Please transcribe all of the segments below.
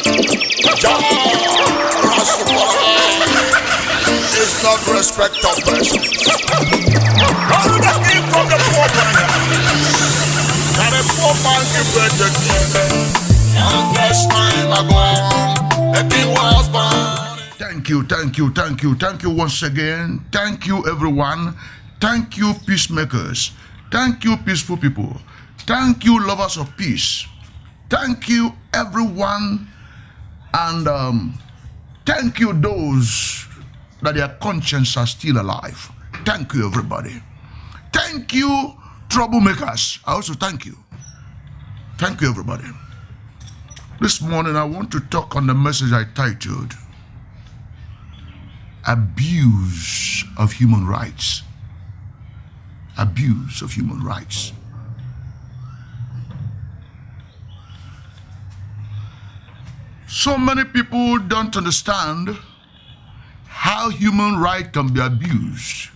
It's not respect of persons. How did that came from the poor man? That a poor man give birth to king. Longest time ago, the king was born. Thank you once again. Thank you, everyone. Thank you, peacemakers. Thank you, peaceful people. Thank you, lovers of peace. Thank you, everyone. And thank you, those that their conscience are still alive. Thank you, everybody. Thank you, troublemakers. I also thank you. Thank you, everybody. This morning, I want to talk on the message I titled, Abuse of Human Rights. Abuse of human rights. So many people don't understand how human rights can be abused.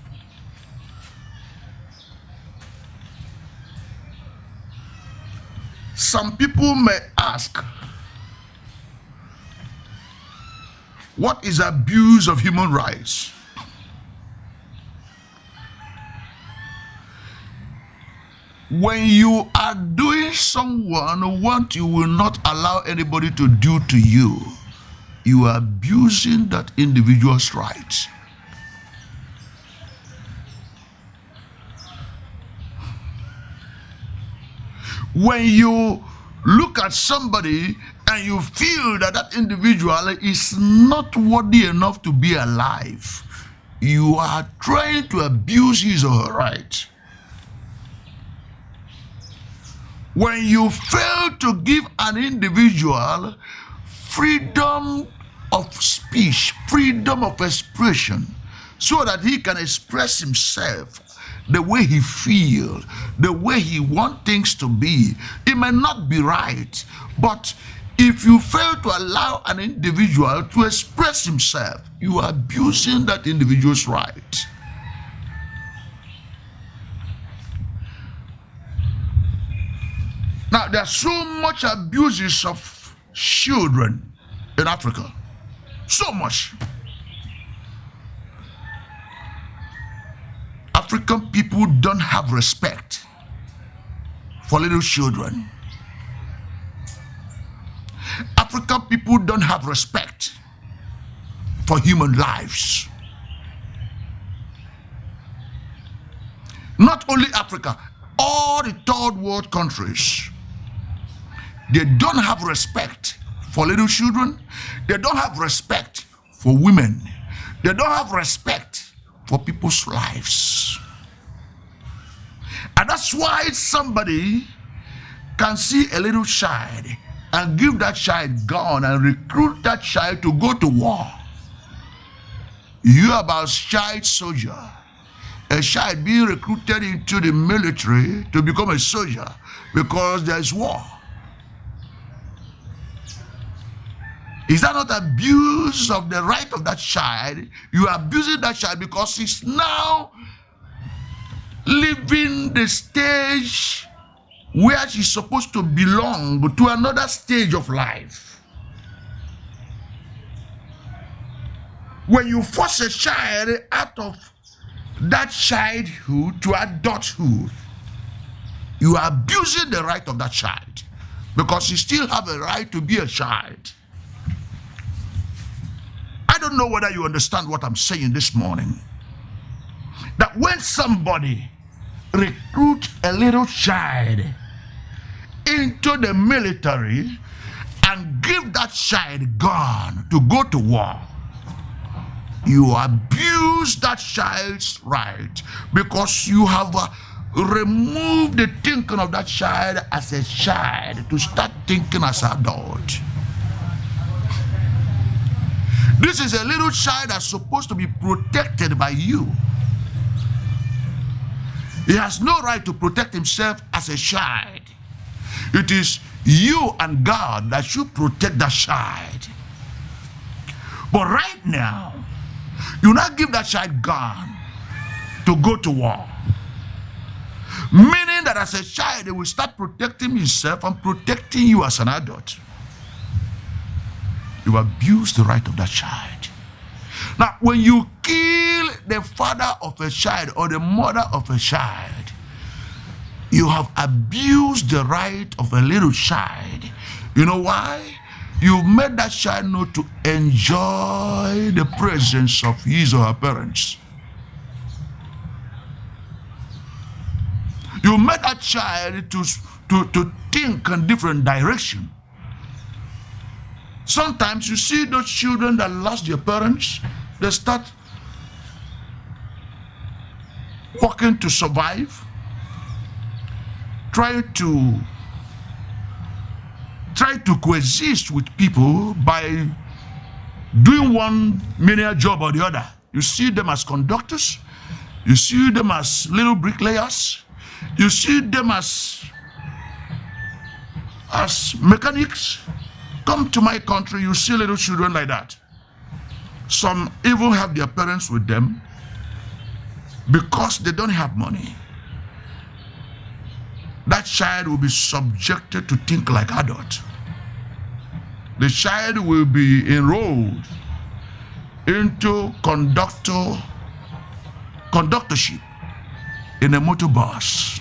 Some people may ask, what is abuse of human rights? When you are doing someone what you will not allow anybody to do to you, you are abusing that individual's rights. When you look at somebody and you feel that that individual is not worthy enough to be alive, you are trying to abuse his or her right. When you fail to give an individual freedom of speech, freedom of expression, so that he can express himself the way he feels, the way he wants things to be, it may not be right, but if you fail to allow an individual to express himself, you are abusing that individual's right. Now, there's so much abuses of children in Africa. So much. African people don't have respect for little children. African people don't have respect for human lives. Not only Africa, all the third world countries, they don't have respect for little children. They don't have respect for women. They don't have respect for people's lives. And that's why somebody can see a little child and give that child gun and recruit that child to go to war. You hear about child soldier, a child being recruited into the military to become a soldier because there's war. Is that not abuse of the right of that child? You are abusing that child because he's now leaving the stage where she's supposed to belong to another stage of life. When you force a child out of that childhood to adulthood, you are abusing the right of that child because you still have a right to be a child. I don't know whether you understand what I'm saying this morning. That when somebody recruits a little child into the military and give that child gun to go to war, you abuse that child's right because you have removed the thinking of that child as a child to start thinking as an adult. This is a little child that's supposed to be protected by you. He has no right to protect himself as a child. It is you and God that should protect that child. But right now, you not give that child gun to go to war. Meaning that as a child, he will start protecting himself and protecting you as an adult. You abuse the right of that child. Now, when you kill the father of a child or the mother of a child, you have abused the right of a little child. You know why? You've made that child know to enjoy the presence of his or her parents. You made that child to think in different direction. Sometimes you see those children that lost their parents, they start working to survive, try to coexist with people by doing one menial job or the other. You see them as conductors, you see them as little bricklayers, you see them as mechanics. Come to my country, you see little children like that. Some even have their parents with them because they don't have money. That child will be subjected to think like adult. The child will be enrolled into conductorship in a motor bus.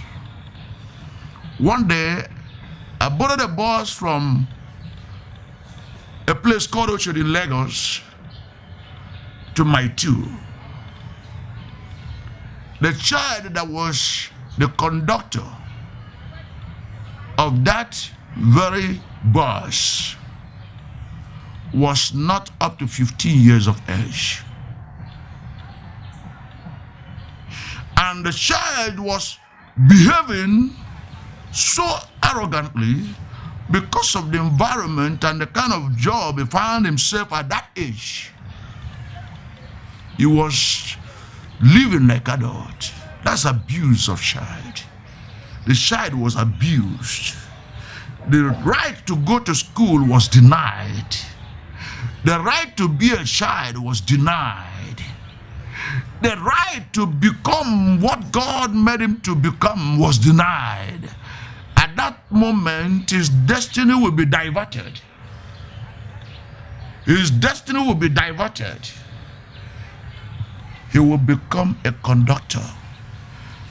One day, I borrowed a bus from a place called Ocho in Lagos to my two. The child that was the conductor of that very bus was not up to 15 years of age. And the child was behaving so arrogantly because of the environment and the kind of job he found himself at that age. He was living like adult. That's abuse of child. The child was abused. The right to go to school was denied. The right to be a child was denied. The right to become what God made him to become was denied. At that moment, his destiny will be diverted. His destiny will be diverted. He will become a conductor.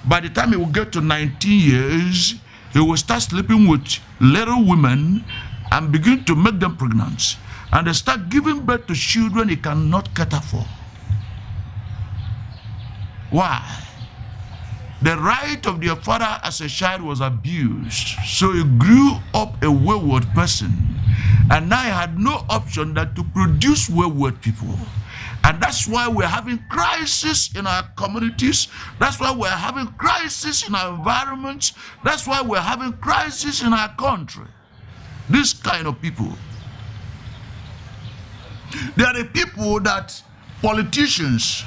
By the time he will get to 19 years, he will start sleeping with little women and begin to make them pregnant. And they start giving birth to children he cannot cater for. Why? The right of their father as a child was abused. So he grew up a wayward person. And now he had no option than to produce wayward people. And that's why we're having crisis in our communities. That's why we're having crisis in our environments. That's why we're having crisis in our country. This kind of people. They are the people that politicians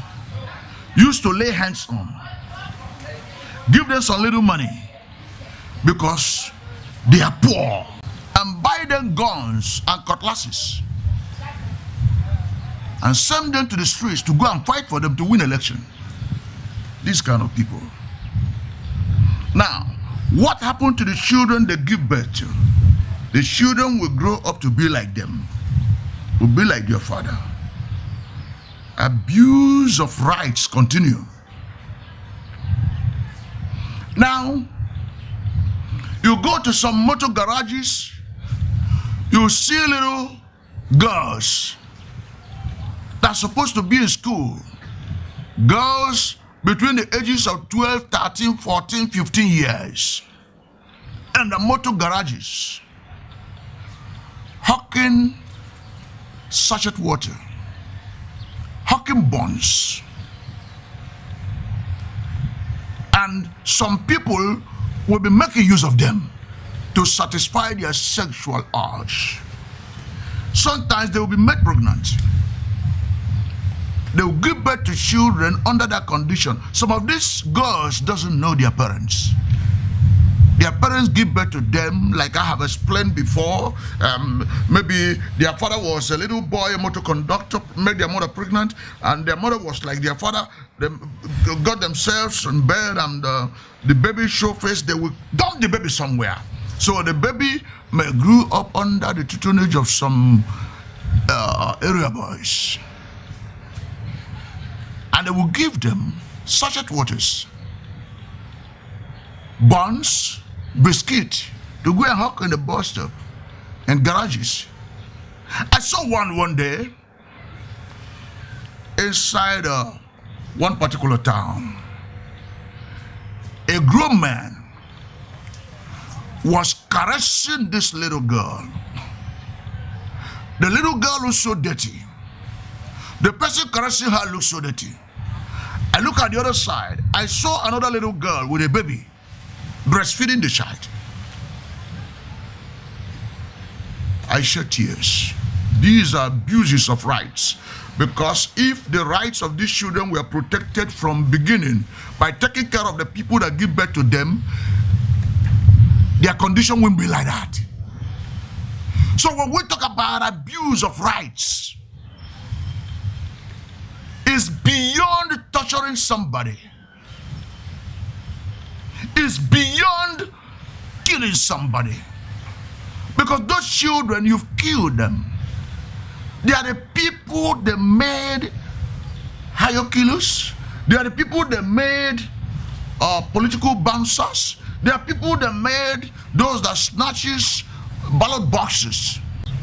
used to lay hands on. Give them some little money because they are poor, and buy them guns and cutlasses and send them to the streets to go and fight for them to win election. These kind of people. Now, what happened to the children they give birth to? The children will grow up to be like them, will be like their father. Abuse of rights continue. Now, you go to some motor garages, you see little girls that are supposed to be in school. Girls between the ages of 12, 13, 14, 15 years. And the motor garages, hawking sachet water, hawking buns. And some people will be making use of them to satisfy their sexual urge. Sometimes they will be made pregnant. They will give birth to children under that condition. Some of these girls doesn't know their parents. Their parents give birth to them, like I have explained before. Maybe their father was a little boy, a motor conductor, made their mother pregnant, and their mother was like their father. They got themselves in bed, and the baby show face. They will dump the baby somewhere. So the baby may grew up under the tutelage of some area boys, and they will give them sachet waters, buns, biscuit to go and hawk in the bus stop and garages. I saw one day inside one particular town. A grown man was caressing this little girl. The little girl looks so dirty. The person caressing her looks so dirty. I look at the other side. I saw another little girl with a baby breastfeeding the child. I shed tears. These are abuses of rights, because if the rights of these children were protected from beginning by taking care of the people that give birth to them, their condition wouldn't be like that. So when we talk about abuse of rights, it's beyond torturing somebody. It's beyond killing somebody. Because those children, you've killed them. They are the people that made hierarchies. They are the people that made political bouncers. They are people that made those that snatches ballot boxes.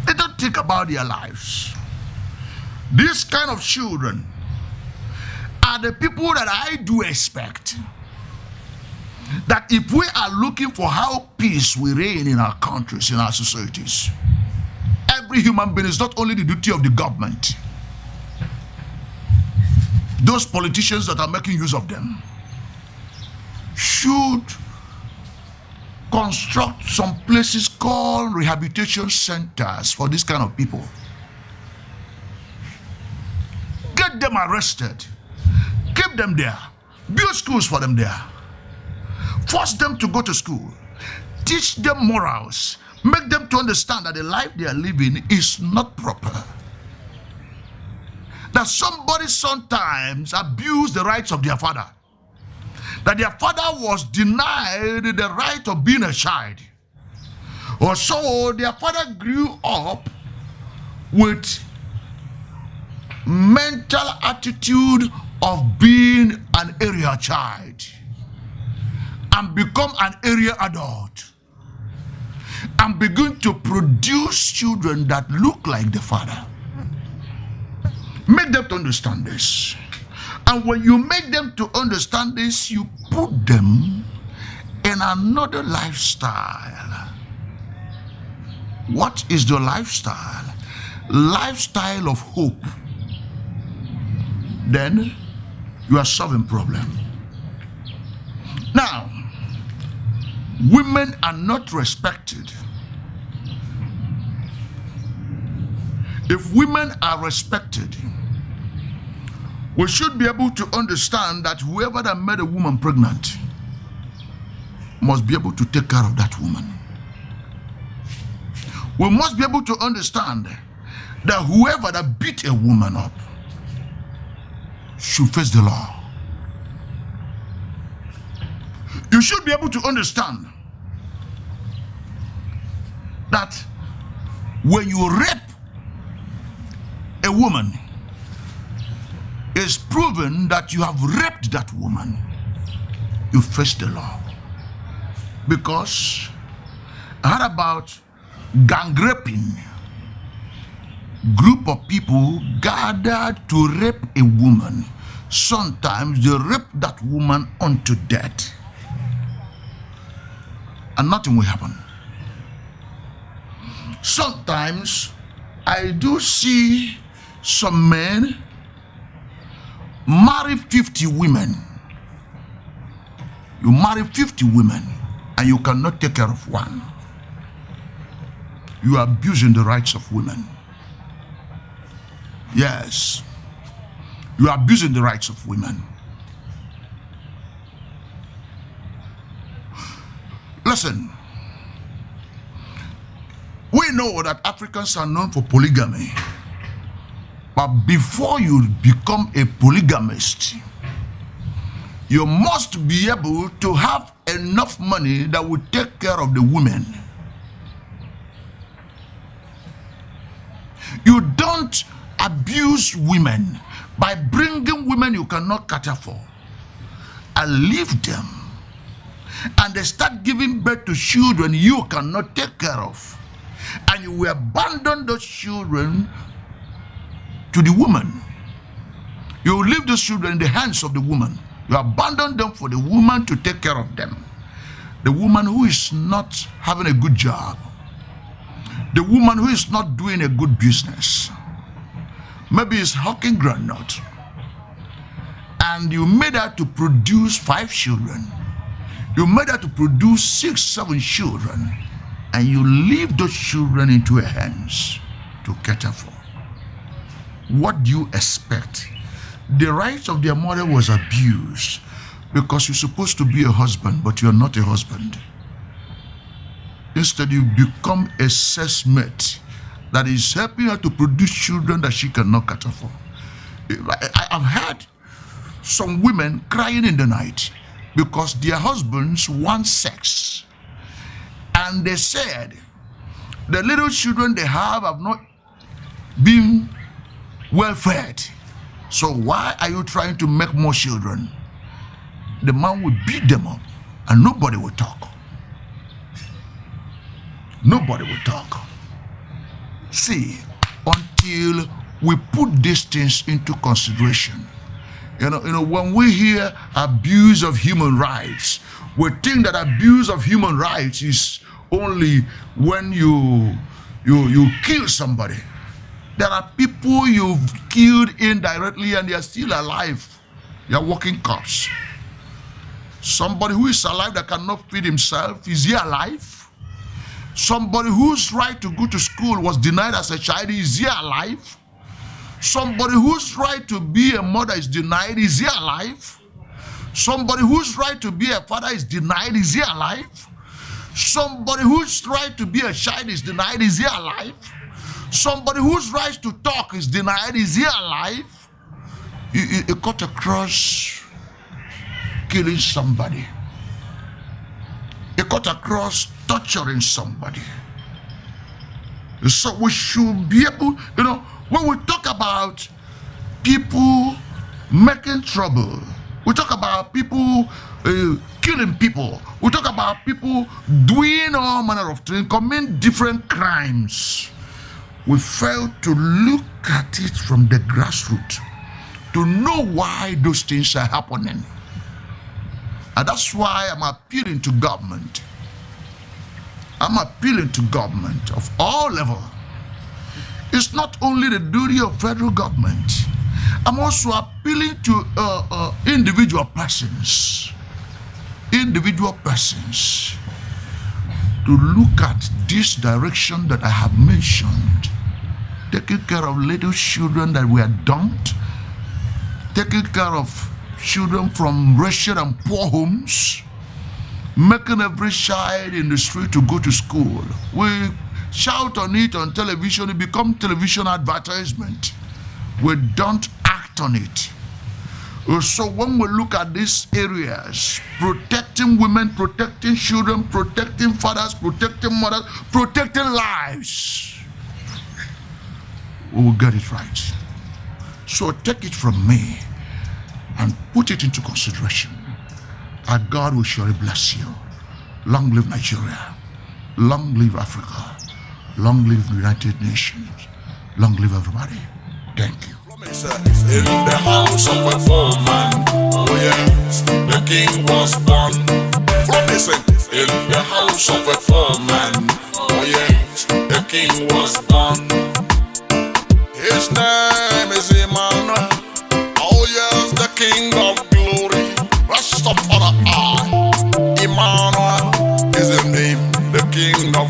They don't think about their lives. These kind of children are the people that I do expect that if we are looking for how peace will reign in our countries, in our societies, every human being is not only the duty of the government, those politicians that are making use of them should construct some places called rehabilitation centers for this kind of people. Get them arrested, keep them there, build schools for them there, force them to go to school, teach them morals, make them to understand that the life they are living is not proper. That somebody sometimes abused the rights of their father. That their father was denied the right of being a child. Or so their father grew up with mental attitude of being an area child and become an area adult and begin to produce children that look like the father. Make them to understand this. And when you make them to understand this, you put them in another lifestyle. What is the lifestyle? Lifestyle of hope. Then you are solving problem. Now, women are not respected. If women are respected, we should be able to understand that whoever that made a woman pregnant must be able to take care of that woman. We must be able to understand that whoever that beat a woman up should face the law. You should be able to understand that when you rape a woman, it's proven that you have raped that woman, you face the law. Because I heard about gang raping. Group of people gathered to rape a woman. Sometimes they rape that woman unto death, and nothing will happen. Sometimes I do see some men marry 50 women. You marry 50 women and you cannot take care of one. You are abusing the rights of women. Yes, you are abusing the rights of women. Listen, we know that Africans are known for polygamy. But before you become a polygamist, you must be able to have enough money that will take care of the women. You don't abuse women by bringing women you cannot cater for and leave them. And they start giving birth to children you cannot take care of. And you will abandon those children to the woman. You will leave those children in the hands of the woman. You abandon them for the woman to take care of them. The woman who is not having a good job. The woman who is not doing a good business. Maybe is hawking granite. And you made her to produce 5 children. You made her to produce 6, 7 children. And you leave those children into her hands to cater for. What do you expect? The rights of their mother was abused because you're supposed to be a husband, but you're not a husband. Instead, you become a sex mate that is helping her to produce children that she cannot cater for. I've heard some women crying in the night because their husbands want sex. And they said, the little children they have not been well fed. So why are you trying to make more children? The man will beat them up and nobody will talk. Nobody will talk. See, until we put these things into consideration. You know, when we hear abuse of human rights, we think that abuse of human rights is only when you kill somebody. There are people you've killed indirectly and they are still alive. They are walking corpse. Somebody who is alive that cannot feed himself, is he alive? Somebody whose right to go to school was denied as a child, is he alive? Somebody whose right to be a mother is denied, is he alive? Somebody whose right to be a father is denied, is he alive? Somebody whose right to be a child is denied, is he alive? Somebody whose right to talk is denied, is he alive? You cut across killing somebody. You cut across torturing somebody. So we should be able, when we talk about people making trouble, we talk about people killing people, we talk about people doing all manner of things, committing different crimes. We fail to look at it from the grassroots to know why those things are happening. And that's why I'm appealing to government. I'm appealing to government of all levels. It's not only the duty of federal government. I'm also appealing to individual persons. Individual persons to look at this direction that I have mentioned. Taking care of little children that were dumped. Taking care of children from wretched and poor homes. Making every child in the street to go to school. We shout on it on television, it becomes television advertisement. We don't act on it. So when we look at these areas, protecting women, protecting children, protecting fathers, protecting mothers, protecting lives, we will get it right. So take it from me and put it into consideration. And God will surely bless you. Long live Nigeria. Long live Africa. Long live the United Nations. Long live everybody. Thank you. In the house of a poor man, oh yes, the king was born. Promising, in the house of a poor man, oh yes, the king was born. His name is Emmanuel, oh yes, the king of glory. Rastafari, Emmanuel is the name, the king of